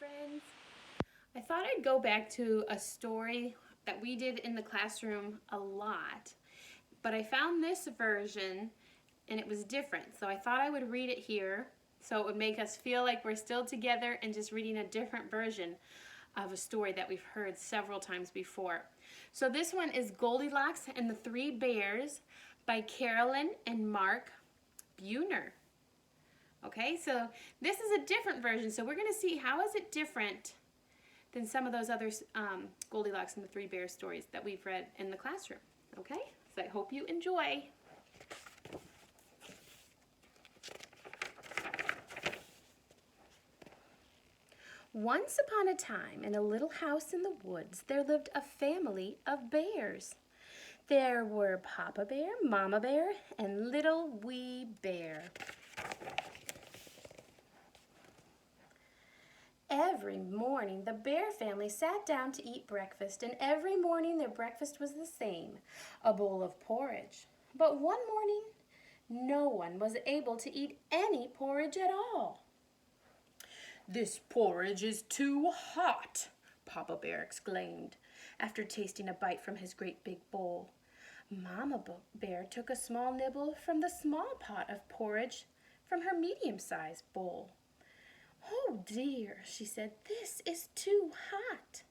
friends. I thought I'd go back to a story that we did in the classroom a lot, but I found this version and it was different. So I thought I would read it here so it would make us feel like we're still together and just reading a different version of a story that we've heard several times before. So this one is Goldilocks and the Three Bears by Caralynn and Mark Buehner. Okay, so this is a different version. So we're going to see how is it different than some of those other Goldilocks and the Three Bears stories that we've read in the classroom. Okay, so I hope you enjoy. Once upon a time, in a little house in the woods, there lived a family of bears. There were Papa Bear, Mama Bear, and Little Wee Bear. Every morning, the bear family sat down to eat breakfast, and every morning their breakfast was the same, a bowl of porridge. But one morning, no one was able to eat any porridge at all. "This porridge is too hot," Papa Bear exclaimed, after tasting a bite from his great big bowl. Mama Bear took a small nibble from the small pot of porridge from her medium-sized bowl. "Oh dear," she said, "this is too hot."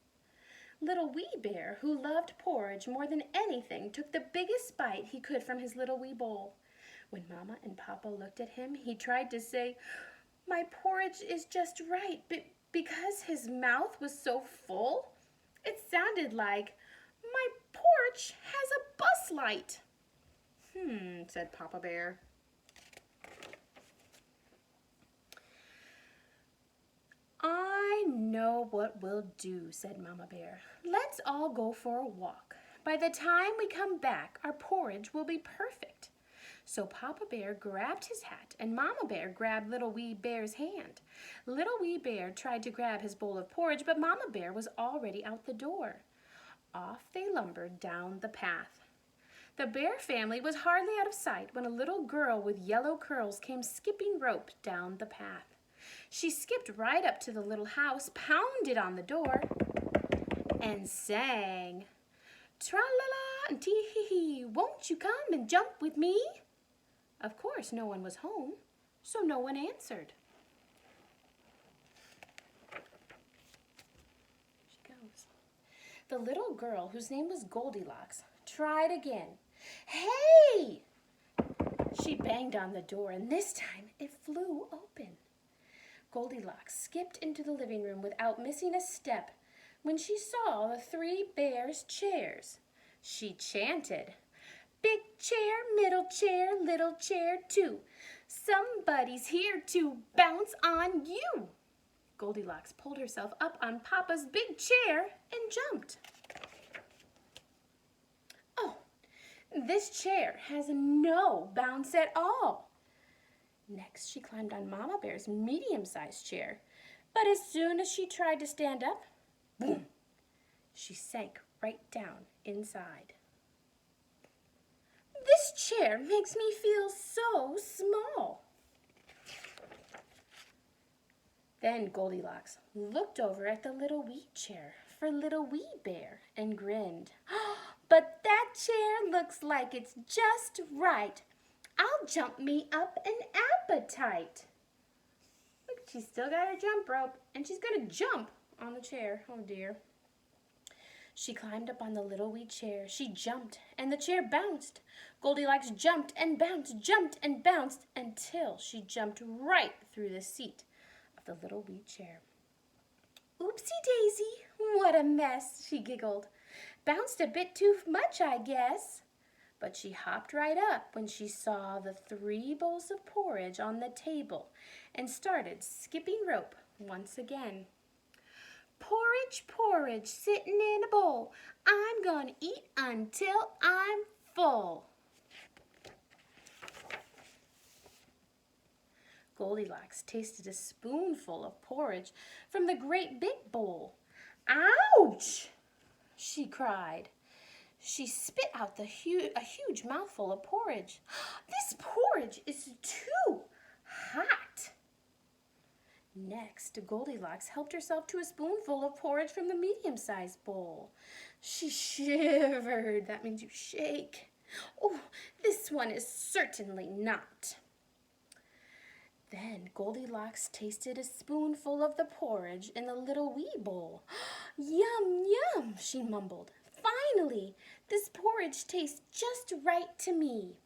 Little Wee Bear, who loved porridge more than anything, took the biggest bite he could from his little wee bowl. When Mama and Papa looked at him, he tried to say, "My porridge is just right," but because his mouth was so full, it sounded like, "My porch has a bus light." Said Papa Bear. "I know what we'll do," said Mama Bear. "Let's all go for a walk. By the time we come back, our porridge will be perfect." So Papa Bear grabbed his hat and Mama Bear grabbed Little Wee Bear's hand. Little Wee Bear tried to grab his bowl of porridge, but Mama Bear was already out the door. Off they lumbered down the path. The bear family was hardly out of sight when a little girl with yellow curls came skipping rope down the path. She skipped right up to the little house, pounded on the door, and sang, "Tra-la-la and tee-hee-hee, won't you come and jump with me?" Of course, no one was home, so no one answered. She goes. The little girl, whose name was Goldilocks, tried again. "Hey!" She banged on the door, and this time it flew open. Goldilocks skipped into the living room without missing a step when she saw the three bears' chairs. She chanted, "Big chair, middle chair, little chair too. Somebody's here to bounce on you." Goldilocks pulled herself up on Papa's big chair and jumped. "Oh, this chair has no bounce at all." Next, she climbed on Mama Bear's medium-sized chair, but as soon as she tried to stand up, boom, she sank right down inside. "This chair makes me feel so small." Then Goldilocks looked over at the Little Wee chair for Little Wee Bear and grinned. "But that chair looks like it's just right. I'll jump me up an appetite." Look, she's still got her jump rope, and she's going to jump on the chair. Oh, dear. She climbed up on the Little Wee chair. She jumped, and the chair bounced. Goldilocks jumped and bounced until she jumped right through the seat of the Little Wee chair. "Oopsie daisy, what a mess," she giggled. "Bounced a bit too much, I guess." But she hopped right up when she saw the three bowls of porridge on the table and started skipping rope once again. "Porridge, porridge, sitting in a bowl. I'm gonna eat until I'm full." Goldilocks tasted a spoonful of porridge from the great big bowl. "Ouch!" she cried. She spit out a huge mouthful of porridge. "This porridge is too hot." Next, Goldilocks helped herself to a spoonful of porridge from the medium-sized bowl. She shivered. That means you shake. Oh, this one is certainly not. Then Goldilocks tasted a spoonful of the porridge in the little wee bowl. Yum, yum, she mumbled. Finally, this porridge tastes just right to me.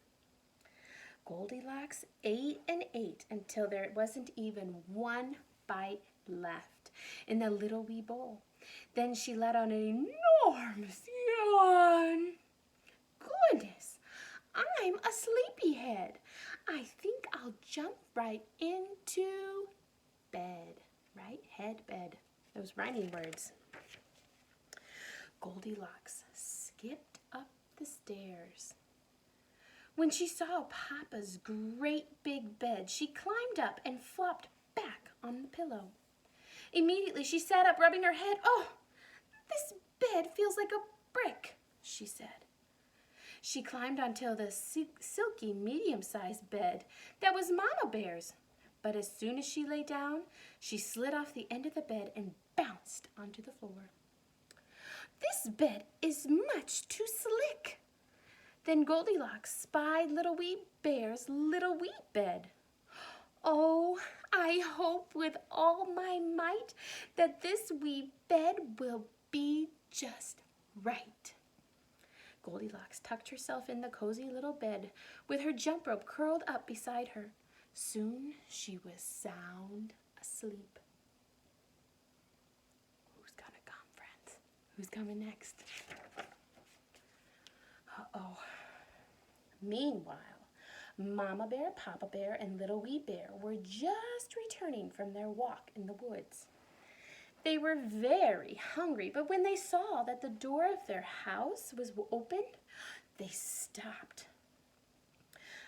Goldilocks ate and ate until there wasn't even one bite left in the little wee bowl. Then she let out an enormous yawn. Goodness, I'm a sleepyhead. I think I'll jump right into bed. Right? Head, bed. Those rhyming words. Goldilocks skipped up the stairs. When she saw Papa's great big bed, she climbed up and flopped back on the pillow. Immediately she sat up, rubbing her head. Oh, this bed feels like a brick, she said. She climbed onto the silky medium-sized bed that was Mama Bear's. But as soon as she lay down, she slid off the end of the bed and bounced onto the floor. This bed is much too slick. Then Goldilocks spied Little Wee Bear's little wee bed. Oh, I hope with all my might that this wee bed will be just right. Goldilocks tucked herself in the cozy little bed with her jump rope curled up beside her. Soon she was sound asleep. Who's gonna come, friends? Who's coming next? Uh-oh. Meanwhile, Mama Bear, Papa Bear, and Little Wee Bear were just returning from their walk in the woods. They were very hungry, but when they saw that the door of their house was opened, they stopped.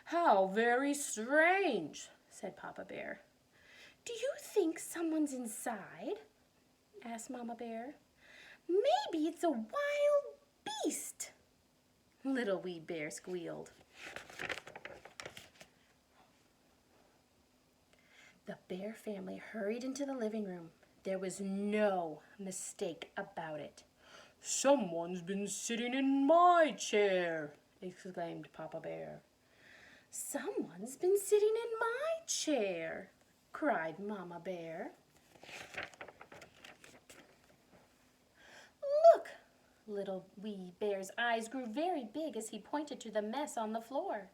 How very strange, said Papa Bear. Do you think someone's inside? Asked Mama Bear. Maybe it's a wild beast, Little Wee Bear squealed. The Bear family hurried into the living room. There was no mistake about it. Someone's been sitting in my chair, exclaimed Papa Bear. Someone's been sitting in my chair, cried Mama Bear. Look! Little Wee Bear's eyes grew very big as he pointed to the mess on the floor.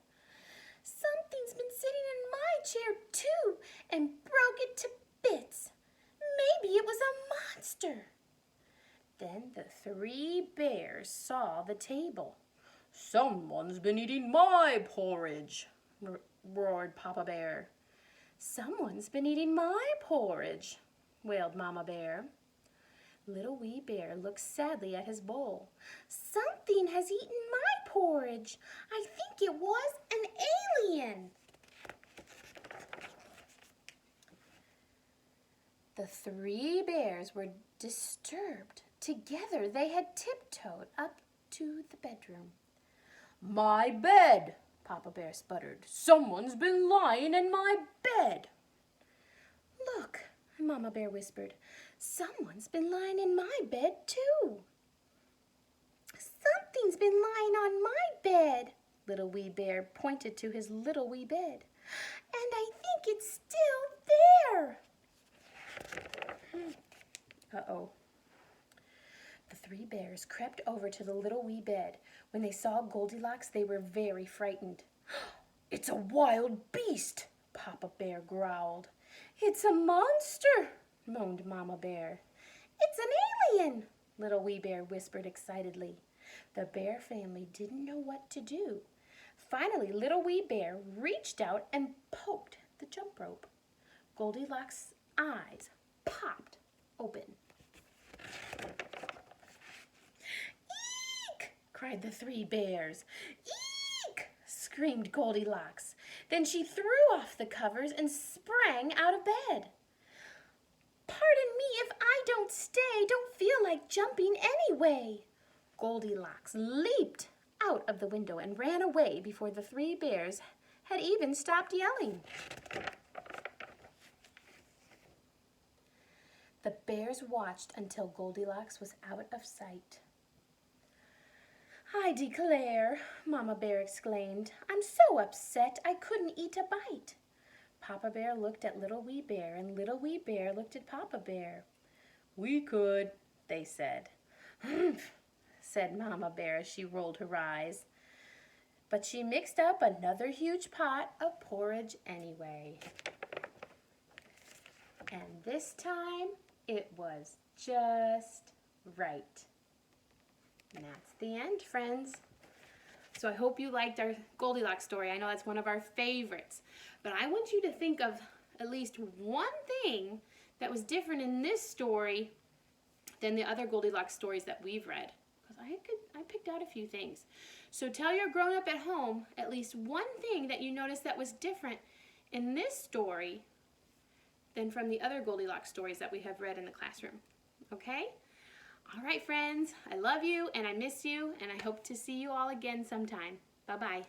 Something's been sitting in my chair too and broke it to bits. Maybe it was a monster. Then the three bears saw the table. Someone's been eating my porridge, roared Papa Bear. Someone's been eating my porridge, wailed Mama Bear. Little Wee Bear looked sadly at his bowl. Something has eaten my porridge. I think it was an alien. The three bears were disturbed. Together they had tiptoed up to the bedroom. My bed, Papa Bear sputtered. Someone's been lying in my bed. Look, Mama Bear whispered. Someone's been lying in my bed too. Something's been lying on my bed. Little Wee Bear pointed to his little wee bed. And I think it's still there. Uh-oh. The three bears crept over to the little wee bed. When they saw Goldilocks, they were very frightened. It's a wild beast, Papa Bear growled. It's a monster, moaned Mama Bear. It's an alien, Little Wee Bear whispered excitedly. The bear family didn't know what to do. Finally, Little Wee Bear reached out and poked the jump rope. Goldilocks' eyes popped open. Eek! Cried the three bears. Eek! Screamed Goldilocks. Then she threw off the covers and sprang out of bed. Pardon me if I don't feel like jumping anyway. Goldilocks leaped out of the window and ran away before the three bears had even stopped yelling. The bears watched until Goldilocks was out of sight. "I declare," Mama Bear exclaimed, "I'm so upset I couldn't eat a bite." Papa Bear looked at Little Wee Bear, and Little Wee Bear looked at Papa Bear. "We could," they said. "Humph," said Mama Bear as she rolled her eyes. But she mixed up another huge pot of porridge anyway. And this time, it was just right. And that's the end, friends. So I hope you liked our Goldilocks story. I know that's one of our favorites. But I want you to think of at least one thing that was different in this story than the other Goldilocks stories that we've read. Because I picked out a few things. So tell your grown-up at home at least one thing that you noticed that was different in this story than from the other Goldilocks stories that we have read in the classroom. Okay? All right, friends. I love you and I miss you, and I hope to see you all again sometime. Bye-bye.